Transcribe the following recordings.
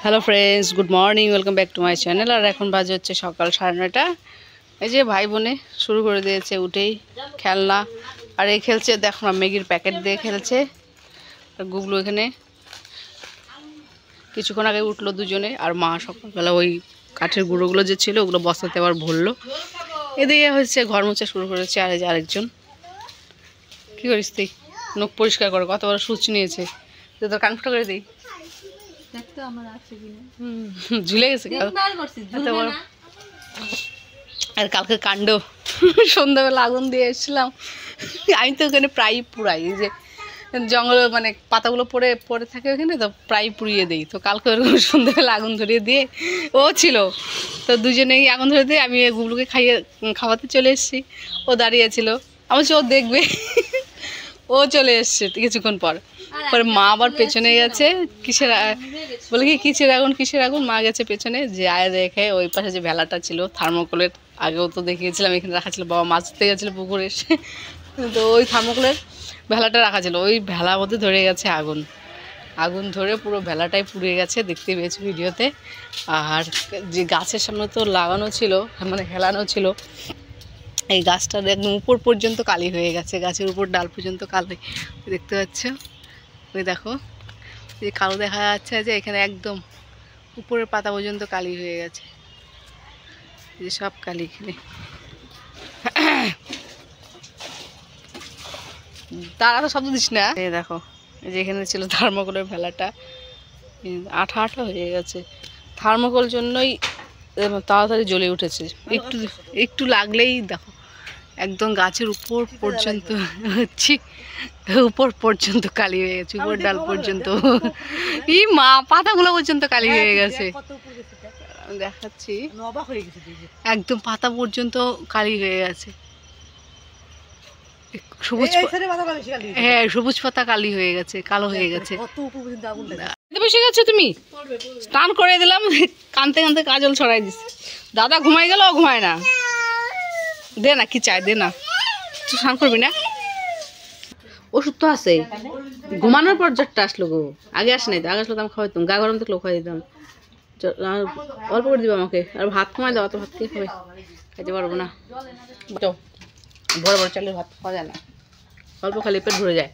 Hello friends, good morning, welcome back to my channel. আর এখন বাজে হচ্ছে সকাল 9:30। এই যে ভাই বোনে শুরু করে দিয়েছে উঠেই খেলনা। আর এই খেলছে, দেখো না, ম্যাগির প্যাকেট দিয়ে খেলছে। আর গুগলু এখানে কিছুক্ষণ আগে উঠলো দুজনে। আর মা সকালবেলা ওই কাঠের গুঁড়োগুলো যে ছিল ওগুলো বস্তাতে আবার ভরলো। এদিকে হচ্ছে ঘর মোছা শুরু করেছে। আর এই যে আরেকজন, কী করিস তুই? নখ পরিষ্কার করো, কত বড় সূচ নিয়েছে। তো তোর কান ফুটো করে দিই, ঝুলে গেছে। আর কালকে কাণ্ড, সন্ধ্যাবেলা আগুন দিয়ে এসেছিলাম। আমি তো ওখানে প্রায় পুরাই, এই যে জঙ্গলে মানে পাতাগুলো পড়ে পড়ে থাকে ওখানে, তো প্রায় পুড়িয়ে দিই। তো কালকে ওরকম সন্ধ্যাবেলা আগুন ধরিয়ে দিয়ে ও ছিল, তো দুজনেই আগুন ধরে দিয়ে আমি গুগলুকে খাওয়াতে চলে এসেছি। ও দাঁড়িয়েছিল, আমার ও দেখবে। ও চলে এসছে কিছুক্ষণ পর। পরে মা আবার পেছনে গেছে, কিসের বলে কি কিসের আগুন, মা গেছে পেছনে যে আয় দেখে ওই পাশে যে ভেলাটা ছিল থার্মোকলের, আগেও তো দেখিয়েছিলাম এখানে রাখা ছিল, বাবা মাছ ধরতে গেছিলো পুকুরে এসে, তো ওই থার্মোকলের ভেলাটা রাখা ছিল, ওই ভেলার মধ্যে ধরে গেছে আগুন। আগুন ধরে পুরো ভেলাটাই পুড়ে গেছে, দেখতে পেয়েছি ভিডিওতে। আর যে গাছের সামনে তো লাগানো ছিল, মানে হেলানো ছিল, এই গাছটার একদম উপর পর্যন্ত কালি হয়ে গেছে, গাছের উপর ডাল পর্যন্ত কালি দেখতে পাচ্ছ। ওই দেখো, এই কালো দেখা যাচ্ছে যে এখানে একদম উপরের পাতা পর্যন্ত কালি হয়ে গেছে, যে সব কালি এখানে। তারা তো শব্দ দিস না। এই দেখো, এই যে এখানে ছিল থার্মোকলের ভেলাটা, আঠা আঠা হয়ে গেছে। থার্মোকল জন্যই তাড়াতাড়ি জ্বলে উঠেছে। একটু একটু লাগলেই দেখো একদম গাছের উপর পর্যন্ত হচ্ছে, উপর পর্যন্ত কালি হয়ে গেছে, উপর ডাল পর্যন্ত। ই মা, পাতাগুলো পর্যন্ত কালি হয়ে গেছে, দেখাচ্ছি, একদম পাতা পর্যন্ত কালি হয়ে গেছে। সবুজ, হ্যাঁ সবুজ পাতা কালি হয়ে গেছে, কালো হয়ে গেছে। বসে গেছো তুমি? স্নান করে দিলাম, কানতে কানতে কাজল ছড়াই দিস। দাদা ঘুমাই গেল, ঘুমায় না। দে না, কি চাই দে না, তুই স্নান করবি না? ওষুধ তো আছে, ঘুমানোর পর জ্বরটা আসলো গো, আগে আসে নাই তো। আগে আসলো তো আমি খাওয়াইতাম, গা গরম থাকলেও খাওয়াই দিতাম। অল্প করে দিবা আমাকে, আর ভাত কমাই দাও, তো ভাত কে খাবে, খাইতে পারবো না। বড় বড় চালের ভাত খাওয়া যায় না, অল্প খালি পেট ভরে যায়।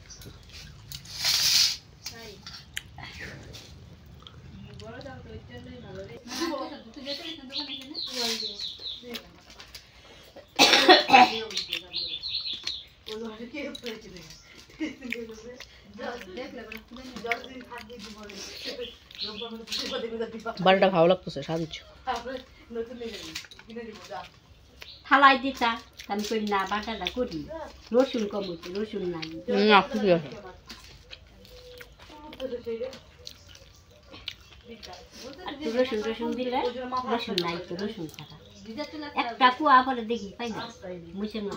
বারোটা ভালো লাগতেছে, সাজুচ্ছ থালাই দিতা আমি করি না, বাটাটা করি, রসুন কম হচ্ছে, রসুন নাই। রসুন রসুন দিলে, রসুন নাই তো, রসুন ছাড়া একটা কুয়া পরে দেখি পাই না, মুছে না।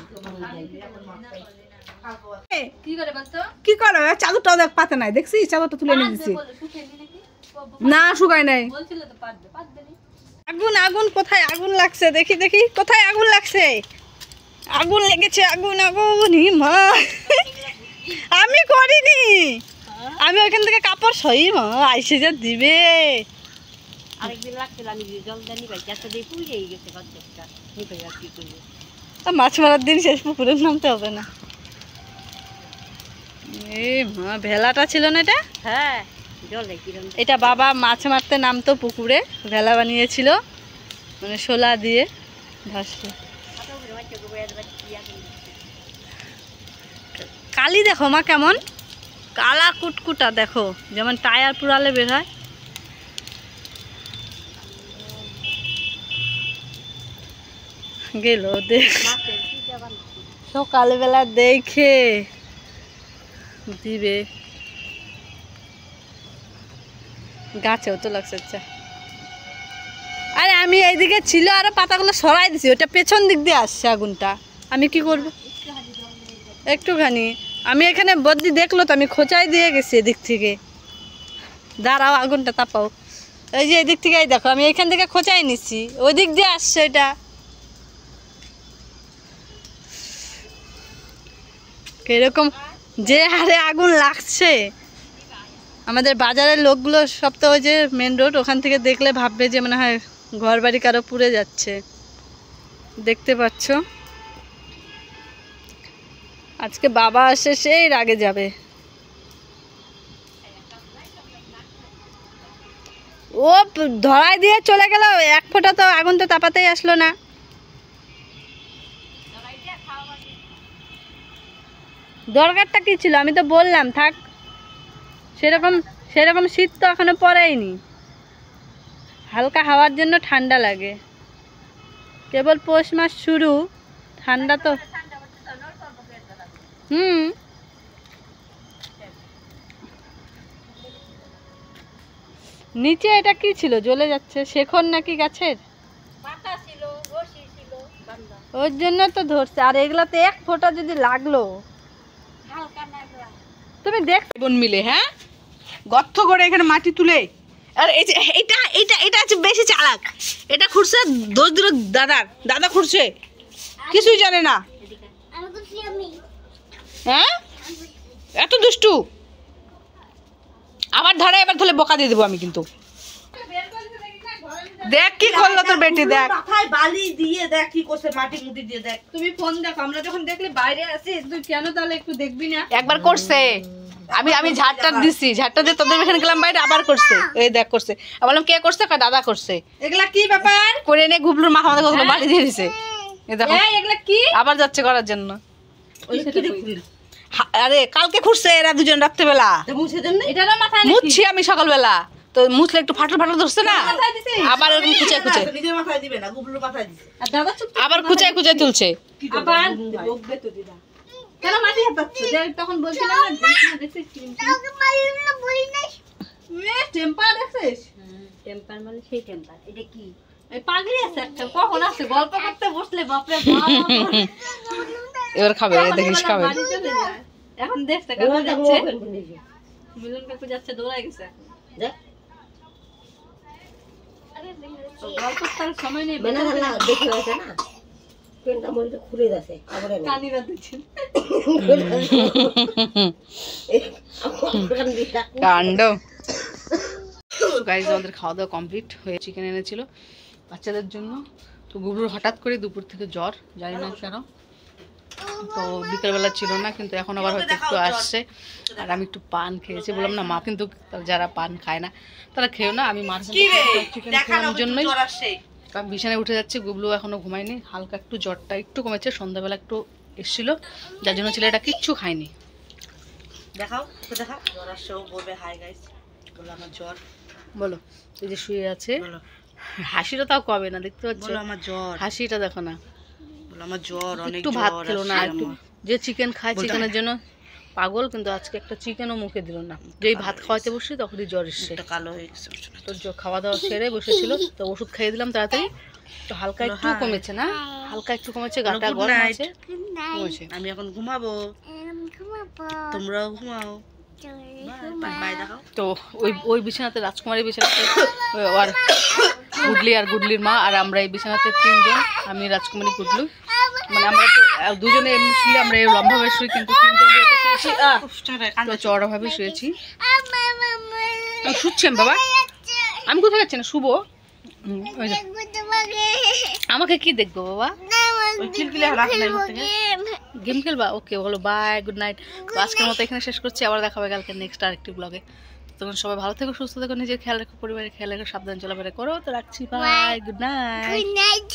কি করো, চাদরটাও দেখ পাতে নাই, দেখছি চাদরটা তুলে নিয়ে দিচ্ছি না, শুকায় নাই। আগুন আগুন, কোথায় আগুন লাগছে দেখি দেখি, কোথায় আগুন লাগছে? আগুন লেগেছে, আগুন আগুন, মা আমি করিনি, আমি ওইখান থেকে কাপড় সই, মা আইসে যা দিবে। আরেকদিন লাগছিল, আমি জল দানি ভাই গ্যাসটা দিয়ে পুড়িয়ে গেছে, কি করবো? মাছ মারার দিন শেষ, পুকুরে নামতে হবে না। এই মা, ভেলাটা ছিল না এটা? হ্যাঁ, জলে কিরম, এটা বাবা মাছ মারতে নামতো পুকুরে, ভেলা বানিয়েছিল, মানে শোলা দিয়ে ভাসছে। কালি দেখো মা কেমন কালা কুটকুটা, দেখো যেমন টায়ার পুরালে বের হয়। গেল দেখ, সকালবেলা দেখে দিবে, গাছেও তো লাগছে। আচ্ছা, আরে আমি এইদিকে ছিল, আরো পাতাগুলো সরাই দিছি, ওটা পেছন দিক দিয়ে আসছে আগুনটা, আমি কি করব? একটুখানি আমি এখানে বদলি দেখলো তো, আমি খোঁচাই দিয়ে গেছি এদিক থেকে। দাঁড়াও, আগুনটা তাপাও। এই যে এদিক থেকে, এই দেখো আমি এখান থেকে খোঁচাই নিচ্ছি, ওই দিক দিয়ে আসছে এটা। এরকম যে হারে আগুন লাগছে, আমাদের বাজারের লোকগুলো সব তো ওই যে মেন রোড, ওখান থেকে দেখলে ভাববে যে মনে হয় ঘর বাড়ি কারো পুড়ে যাচ্ছে। দেখতে পাচ্ছ আজকে বাবা আসে, সেই রাগে যাবে। ও ধরাই দিয়ে চলে গেল, এক ফোঁটা তো আগুন তো তাপাতেই আসলো না। দরকারটা কি ছিল? আমি তো বললাম থাক। সেরকম শীত তো এখনো পড়েইনি, হালকা হাওয়ার জন্য ঠান্ডা লাগে। কেবল পৌষ মাস শুরু, ঠান্ডা তো নিচে এটা কি ছিল জ্বলে যাচ্ছে? শেখর নাকি গাছের? ওর জন্য তো ধরছে। আর এগুলাতে এক ফোঁটা যদি লাগলো, তুমি দেখ বোন মিলে, হ্যাঁ, গর্ত করে এখানে মাটি তুলে। আর এই যে এটা এটা এটা হচ্ছে বেশি চালাক। এটা খুঁড়ছে, দোষ দিল দাদা খুঁড়ছে, কিছুই জানে না। হ্যাঁ, এত দুষ্টু। আবার ধরে, এবার ধরে বকা দিয়ে দেবো আমি কিন্তু। দেখ কি করলো তোর বেটি, দেখ মাথায় বালি দিয়ে দেখ কি করছে, মাটি মুটি দিয়ে দেখ। তুমি ফোন দেখো, আমরা যখন দেখলে বাইরে আসি, তুই কেন তাহলে একটু দেখবি না? একবার করছে, আমি ঝাড়টা দিছি, ঝাড়টা দিয়ে তোদের এখানে গেলাম বাইরে, আবার করছে। এই দেখ করছে। আমি বললাম কে করছে? দাদা করছে। এগুলা কি ব্যাপার? করে এনে গুবলুর মাথা মাথা কতগুলো বালি দিয়ে দিছে। এই দেখো এগুলা কি? আবার যাচ্ছে করার জন্য। আরে কালকে খুঁড়ছে এরা দুজন রাত্রেবেলা, এটা না মাথায় মুছছি আমি সকালবেলা, তো মুছলে একটু ফাটল ফাটল ধরছে না, আবার এরকম কুচায় কুচায়, নিজের মাথায় দিবে না, গুবলুর মাথায় দিছে। আর দাদা চুপ, আবার কুচায় কুচায় তুলছে। আবার বকবে তো দিদা। কেন মাটি হাতাচ্ছ? তখন বলছিলাম না, দেখছিস টেম্পার দেখছিস? টেম্পার মানে সেই টেম্পার। এটা কি? এই পাগলি আছে একটা, কখন আসছে গল্প করতে বসলে বাপরে বাপ। এবার খাবে, দেখিস খাবে। এখন দেখতে কেমন যাচ্ছে, মিলন কাকু যাচ্ছে, দৌড়ায় গেছে এখন। দেখ গল্প তার সময় নেই, বেলা দেখে আছে না, পেনটা মরিতে খুলে যাচ্ছে। আবার কানিরা দিচ্ছেন কাণ্ড। গাইজ আমাদের খাওয়া দাওয়া কমপ্লিট হয়ে চিকেন এনেছিল বাচ্চাদের জন্য। তো গুবলুর হঠাৎ করে দুপুর থেকে জ্বর, জানি না কেন। তো বিকেলবেলা ছিল না, কিন্তু এখন আবার হয়তো একটু আসছে। আর আমি একটু পান খেয়েছি, বললাম না মা কিন্তু যারা পান খায় না তারা খেয়েও না। আমি মার চিকেন খাওয়ার জন্যই কারণ বিছানায় উঠে যাচ্ছে। গুবলু এখনো ঘুমায়নি, হালকা একটু জ্বরটা একটু কমেছে, সন্ধ্যাবেলা একটু এসেছিল, যার জন্য ছেলেটা কিচ্ছু খায়নি। দেখাও তো, দেখাও জ্বর আসছে, ও বলবে হাই গাইস, বলো আমার জ্বর। বলো, এই যে শুয়ে আছে, হাসিটা তাও কবে না, দেখতে পাচ্ছ আমার জ্বর, হাসিটা দেখো না। বলো আমার জ্বর, অনেক একটু ভাত খেলো না, একটু যে চিকেন খায় চিকেনের জন্য পাগল, কিন্তু আজকে একটা চিকেনও মুখে দিল না। যেই ভাত খাওয়াতে বসছি তখনই জ্বর এসছে, কালো হয়ে গেছে। তো খাওয়া দাওয়া সেরে বসেছিল, তো ওষুধ খাইয়ে দিলাম তাড়াতাড়ি। তো হালকা একটু কমেছে না, হালকা একটু কমেছে, গাটা গরম আছে, কমেছে। আমি এখন ঘুমাবো, তোমরাও ঘুমাও। তো ওই বিছানাতে, রাজকুমারী বিছানাতে আর গুডলি আর গুডলির মা, আর আমরা এই বিছানাতে তিনজন, আমি রাজকুমারী গুডলু, মানে আমরা তো দুজনে এমনি শুলে আমরা এই লম্বাভাবে শুই, কিন্তু তিনজন যেহেতু শুয়েছি তো চড়াভাবে শুয়েছি। শুচ্ছি আমি বাবা, আমি কোথায় যাচ্ছি না, শুভ। আমাকে কি দেখবো বাবা? গেম খেলবা? ওকে, বলো বাই, গুড নাইট। তো আজকের মতো এখানে শেষ করছি, আবার দেখা হবে কালকে নেক্সট আরেকটি ব্লগে। তখন সবাই ভালো থেকো, সুস্থ থেকো, নিজের খেয়াল রাখো, পরিবারের খেয়াল রেখো, সাবধান চলাফেরা করো। তো রাখছি, বাই, গুড নাইট।